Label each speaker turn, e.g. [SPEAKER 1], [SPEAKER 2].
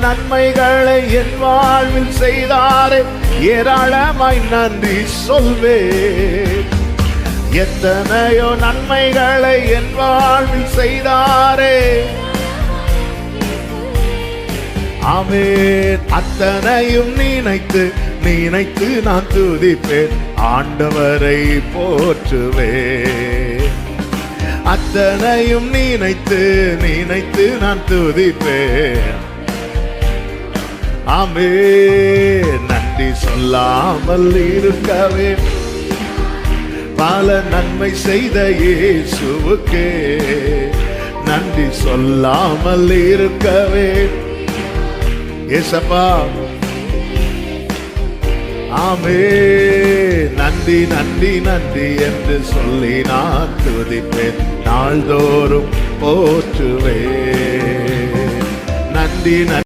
[SPEAKER 1] நன்மைகளை என் வாழ்வில் செய்தாரே, ஏராளமாய் நன்றி சொல்வேன். எத்தனையோ நன்மைகளை என் வாழ்வில் செய்தாரே, ஆமென். அத்தனையும் நினைத்து நினைத்து நான் துதிப்பேன், ஆண்டவரை போற்றுவேன். அத்தனையும் நினைத்து நினைத்து நான் துதிப்பேன், ஆமென். நன்றி சொல்லாமல் இருக்கவே பல நன்மை செய்த இயேசுவுக்கே நன்றி சொல்லாமல் இருக்கவே. ஏசப்பா ஆமென். நன்றி நன்றி நன்றி என்று சொல்லி நான் துதிப்பேன், நாள்தோறும் போற்றுவேன். நன்றி நன்றி.